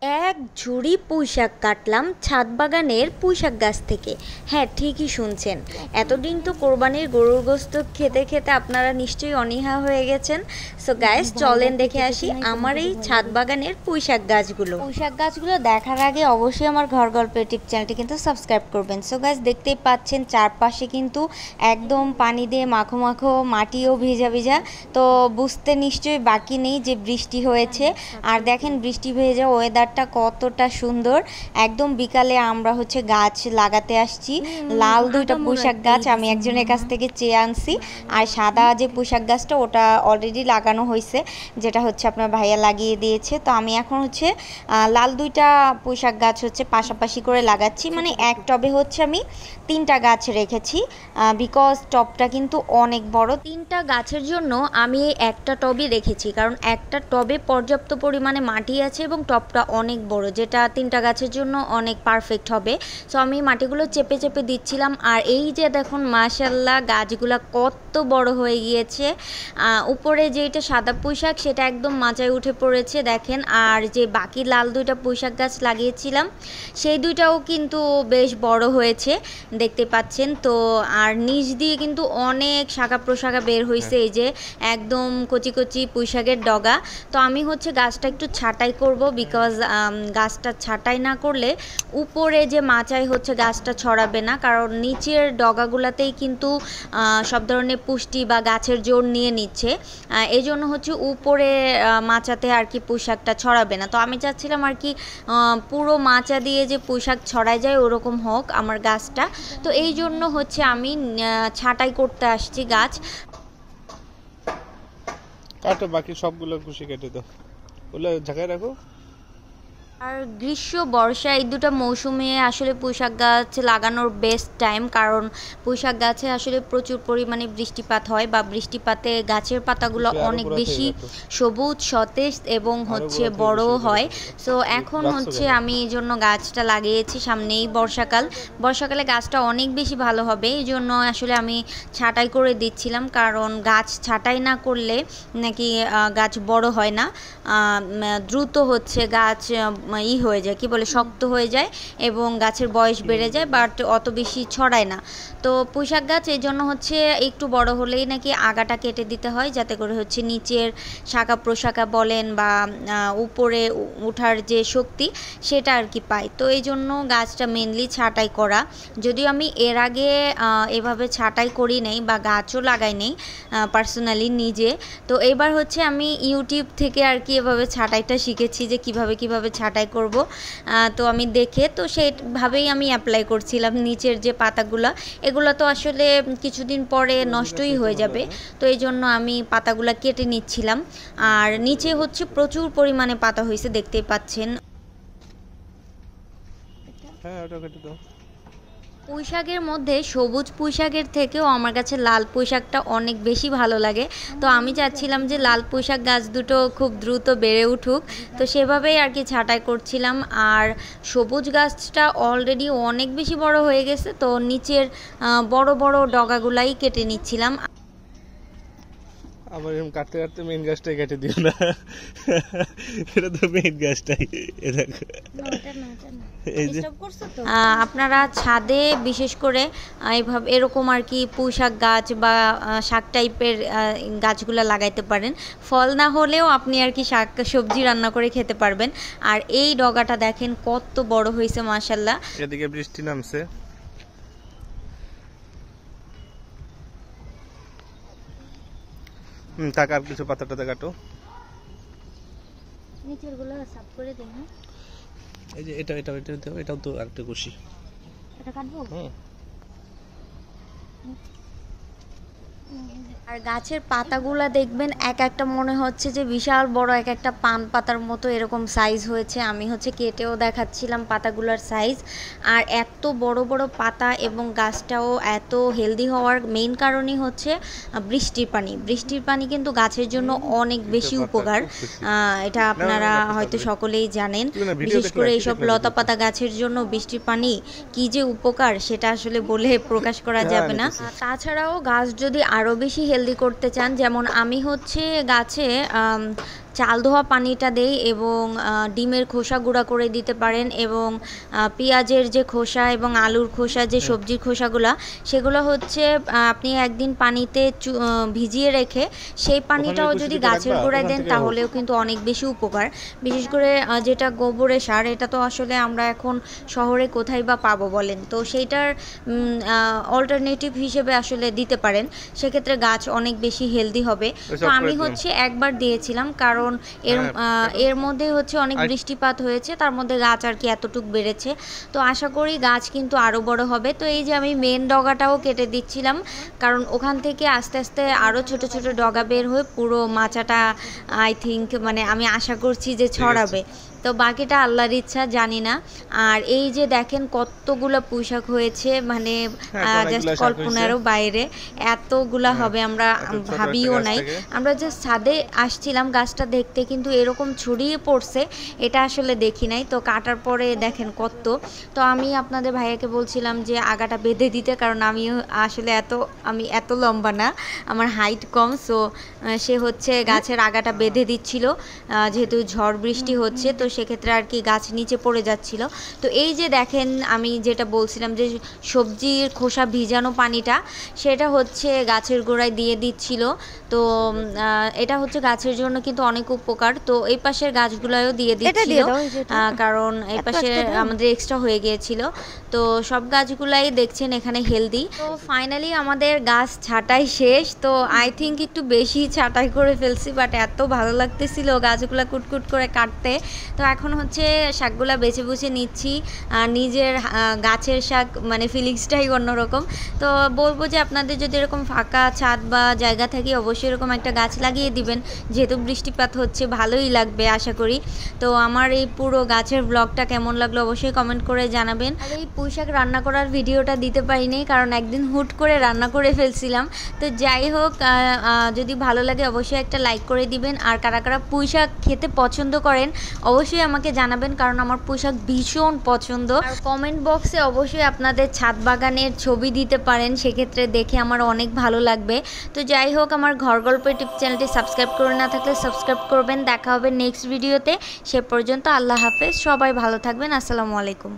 এক ঝুড়ি পুঁইশাক কাটলাম ছাদ বাগানের পুঁইশাক গাছ থেকে। হ্যাঁ, ঠিকই শুনছেন। এতদিন তো কোরবানির গরুর গোশত খেতে খেতে আপনারা নিশ্চয়ই অনীহা হয়ে গেছেন। সো গাইস, চলেন দেখে আসি আমার এই ছাদ বাগানের পুঁইশাক গাছগুলো। পুঁইশাক গাছগুলো দেখার আগে অবশ্যই আমার ঘর গল্প ইউটিউব চ্যানেলটি কিন্তু সাবস্ক্রাইব করবেন। সো গাইস, দেখতেই পাচ্ছেন চারপাশে কিন্তু একদম পানি দিয়ে মাখো মাখো, মাটিও ভিজা ভিজা। তো বুঝতে নিশ্চয়ই বাকি নেই যে বৃষ্টি হয়েছে। আর দেখেন বৃষ্টি ভেজা ওয়েদার কতটা সুন্দর। একদম বিকালে আমরা গাছ লাগাতে আসছি। লাল দুইটা পুঁইশাক গাছ আমি একজনের কাছ থেকে চেয়ে আনছি, আর সাদা যে পুঁইশাক গাছটা ওটা অলরেডি লাগানো হয়েছে, যেটা আপনার ভাইয়া লাগিয়ে দিয়েছে। তো আমি এখন লাল দুইটা পুঁইশাক গাছ পাশাপাশি করে লাগাচ্ছি, মানে এক টবে আমি তিনটা গাছ রেখেছি, বিকজ টবটা কিন্তু অনেক বড়। তিনটা গাছের জন্য আমি একটা টবই রেখেছি, কারণ একটা টবে পর্যাপ্ত পরিমাণে মাটি আছে এবং টবটা অনেক বড়, যেটা তিনটা গাছের জন্য অনেক পারফেক্ট হবে। সো আমি মাটিগুলো চেপে চেপে দিচ্ছিলাম। আর এই যে দেখুন, মাশাল্লাহ গাছগুলা কত বড় হয়ে গিয়েছে। উপরে যেটা সাদা পুঁইশাক সেটা একদম মাচায় উঠে পড়েছে দেখেন। আর যে বাকি লাল দুইটা পুঁইশাক গাছ লাগিয়েছিলাম সেই দুইটাও কিন্তু বেশ বড় হয়েছে, দেখতে পাচ্ছেন তো। আর নিচ দিয়ে কিন্তু অনেক শাখা প্রশাখা বের হয়েছে, এই যে একদম কচি কচি পুঁইশাকের ডগা। তো আমি গাছটা একটু ছাঁটাই করব, বিকজ গাছটা ছাঁটাই না করলে উপরে যে মাচায় গাছটা ছড়াবে না, কারণ নিচের ডগাগুলাতেই কিন্তু সব ধরনের পুষ্টি বা গাছের জোর নিয়ে নিচ্ছে। এই জন্য উপরে মাচাতে আর কি পুঁইশাকটা ছড়াবে না। তো আমি চাচ্ছিলাম আর কি পুরো মাচা দিয়ে যে পুঁইশাক ছড়ায় যায় ওরকম হোক আমার গাছটা। তো এই জন্য আমি ছাঁটাই করতে আসছি গাছ। কাটো, বাকি সবগুলো কুশি কেটে দাও, ওগুলো ঝাঁকায় রাখো। আর গ্রীষ্ম বর্ষা এই দুটো মৌসুমে আসলে পুঁইশাক গাছ লাগানোর বেস্ট টাইম, কারণ পুঁইশাক গাছে আসলে প্রচুর পরিমাণে বৃষ্টিপাত হয়, বা বৃষ্টিপাতে গাছের পাতাগুলো অনেক বেশি সবুজ সতেজ এবং বড় হয়। সো এখন আমি এই জন্য গাছটা লাগিয়েছি। সামনেই বর্ষাকালে গাছটা অনেক বেশি ভালো হবে, এই জন্য আসলে আমি ছাঁটাই করে দিচ্ছিলাম, কারণ গাছ ছাঁটাই না করলে নাকি গাছ বড় হয় না, দ্রুত গাছ হয়ে যায়, কি বলে, শক্ত হয়ে যায় এবং গাছের বয়স বেড়ে যায়, বাট অত বেশি ছড়ায় না। তো পুঁইশাক গাছ এই জন্য একটু বড় হলেই নাকি আগাটা কেটে দিতে হয়, যাতে করে নিচের শাখা প্রশাখা বলেন বা উপরে ওঠার যে শক্তি সেটা আর কি পায়। তো এই জন্য গাছটা মেনলি ছাঁটাই করা, যদিও আমি এর আগে এভাবে ছাঁটাই করি নাই বা গাছও লাগাই নেই পার্সোনালি নিজে। তো এবার আমি ইউটিউব থেকে আর কি এভাবে ছাঁটাইটা শিখেছি, যে কিভাবে ছাঁটাই করব। তো আমি দেখে তো সেইভাবেই আমি অ্যাপ্লাই করছিলাম। নিচের যে পাতাগুলা এগুলো তো আসলে কিছুদিন পরে নষ্টই হয়ে যাবে, তো এই জন্য আমি পাতাগুলা কেটে নিচ্ছিলাম। আর নিচে প্রচুর পরিমাণে পাতা হয়েছে, দেখতেই পাচ্ছেন। হ্যাঁ, ওটা কেটে দাও। পুঁইশাকের মধ্যে সবুজ পুঁইশাকের থেকেও আমার কাছে লাল পুঁইশাকটা অনেক বেশি ভালো লাগে। তো আমি চাচ্ছিলাম যে লাল পুঁইশাক গাছ দুটো খুব দ্রুত বেড়ে উঠুক, তো সেভাবেই আর কি ছাঁটাই করছিলাম। আর সবুজ গাছটা অলরেডি অনেক বেশি বড় হয়ে গেছে, তো নিচের বড় বড় ডগাগুলাই কেটে নিচ্ছিলাম। আবার এরকম কাটতে কাটতে মেইন গাছটাই কেটে দিও না, এটা তো মেইন গাছটাই। আপনারা ছাদে বিশেষ করে এইভাবে এরকম আর কি পুঁইশাক গাছ বা শাক টাইপের গাছগুলো লাগাইতে পারেন। ফল না হলেও আপনি আর কি শাক সবজি রান্না করে খেতে পারবেন। আর এই ডগাটা দেখেন কত বড় হয়েছে মাশাল্লাহ। এদিকে বৃষ্টি নামছে, থাক, আর কিছু পাতা টাতা কাটো। নিচের গুলো সাফ করে দেন। এই যে এটাও তো একটা কুশি, এটা কাটবো। আর গাছের পাতাগুলা দেখবেন এক একটা মনে হচ্ছে যে বিশাল বড়, এক একটা পান পাতার মতো এরকম সাইজ হয়েছে। আমি কেটেও দেখাচ্ছিলাম পাতাগুলোর সাইজ। আর এত বড় বড় পাতা এবং গাছটাও এত হেলদি হওয়ার মেইন কারণই বৃষ্টির পানি কিন্তু গাছের জন্য অনেক বেশি উপকার। এটা আপনারা হয়তো সকলেই জানেন। বিশেষ করে এইসব লতা পাতা গাছের জন্য বৃষ্টির পানি কি যে উপকার সেটা আসলে বলে প্রকাশ করা যাবে না। তাছাড়াও গাছ যদি আরও বেশি হেলদি করতে চান, যেমন আমি গাছে চাল ধোয়া পানিটা দেই এবং ডিমের খোসা গুঁড়া করে দিতে পারেন এবং পেঁয়াজের যে খোসা এবং আলুর খোসা যে সবজির খোসাগুলো সেগুলো হচ্ছে আপনি একদিন পানিতে ভিজিয়ে রেখে সেই পানিটাও যদি গাছের গোড়ায় দেন তাহলেও কিন্তু অনেক বেশি উপকার। বিশেষ করে যেটা গোবরের সার, এটা তো আসলে আমরা এখন শহরে কোথায় বা পাবো বলেন, তো সেইটার অল্টারনেটিভ হিসেবে আসলে দিতে পারেন, সেক্ষেত্রে গাছ অনেক বেশি হেলদি হবে। তো আমি হচ্ছে একবার দিয়েছিলাম, কারণ এর মধ্যে হচ্ছে অনেক বৃষ্টিপাত হয়েছে, তার মধ্যে গাছ আর কি এতটুক বেড়েছে। তো আশা করি গাছ কিন্তু আরও বড় হবে। তো এই যে আমি মেন ডগাটাও কেটে দিচ্ছিলাম, কারণ ওখান থেকে আস্তে আস্তে আরও ছোট ছোট ডগা বের হয়ে পুরো মাচাটা আই থিঙ্ক মানে আমি আশা করছি যে ছড়াবে। তো বাকিটা আল্লাহর ইচ্ছা, জানি না। আর এই যে দেখেন কতগুলো পুঁইশাক হয়েছে, মানে জাস্ট কল্পনারও বাইরে এতগুলা হবে আমরা ভাবিও নাই। আমরা যে ছাদে আসছিলাম গাছটা দেখতে, কিন্তু এরকম ছড়িয়ে পড়ছে এটা আসলে দেখি নাই। তো কাটার পরে দেখেন কত। তো আমি আপনাদের ভাইয়াকে বলছিলাম যে আগাটা বেঁধে দিতে, কারণ আমি আসলে আমি এত লম্বা না, আমার হাইট কম। সো সে হচ্ছে গাছের আগাটা বেঁধে দিচ্ছিল, যেহেতু ঝড় বৃষ্টি হচ্ছে, তো সেক্ষেত্রে আর কি গাছ নিচে পড়ে যাচ্ছিল। তো এই যে দেখেন আমি যেটা বলছিলাম যে সবজির খোসা ভিজানো পানিটা, সেটা হচ্ছে গাছের গোড়ায় দিয়ে দিচ্ছিল। তো এটা হচ্ছে গাছের জন্য কিন্তু অনেক উপকার। তো এই পাশের গাছগুলোও দিয়ে দিচ্ছিল, কারণ এই পাশে আমাদের এক্সট্রা হয়ে গিয়েছিল। তো সব গাছগুলাই দেখছেন এখানে হেলদি। তো ফাইনালি আমাদের গাছ ছাঁটাই শেষ। তো আই থিঙ্ক একটু বেশি ছাঁটাই করে ফেলছি, বাট এত ভালো লাগতেছিল গাছগুলা কুটকুট করে কাটতে। তো এখন হচ্ছে শাকগুলা বেছে বুছে নিচ্ছি, নিজের গাছের শাক মানে ফিলিংসটাই অন্যরকম। তো বলবো যে আপনাদের যদি এরকম ফাঁকা ছাদ বা জায়গা থাকে অবশ্যই এরকম একটা গাছ লাগিয়ে দিবেন, যেহেতু বৃষ্টিপাত হচ্ছে ভালোই লাগবে আশা করি। তো আমার এই পুরো গাছের ব্লগটা কেমন লাগলো অবশ্যই কমেন্ট করে জানাবেন। আর এই পুঁইশাক রান্না করার ভিডিওটা দিতে পারিনি, কারণ একদিন হুট করে রান্না করে ফেলছিলাম। তো যাই হোক, যদি ভালো লাগে অবশ্যই একটা লাইক করে দিবেন। আর কারা কারা পুঁইশাক খেতে পছন্দ করেন অবশ্যই আমাকে জানাবেন, কারণ আমার পুঁইশাক ভীষণ পছন্দ। আর কমেন্ট বক্সে অবশ্যই আপনাদের ছাদ বাগানের ছবি দিতে পারেন, সেক্ষেত্রে দেখে আমার অনেক ভালো লাগবে। তো যাই হোক, আমার ঘর গল্প ইউটিউব চ্যানেলটি সাবস্ক্রাইব করে না থাকলে সাবস্ক্রাইব করবেন। দেখা হবে নেক্সট ভিডিওতে। সে পর্যন্ত আল্লাহ হাফেজ, সবাই ভালো থাকবেন। আসসালামু আলাইকুম।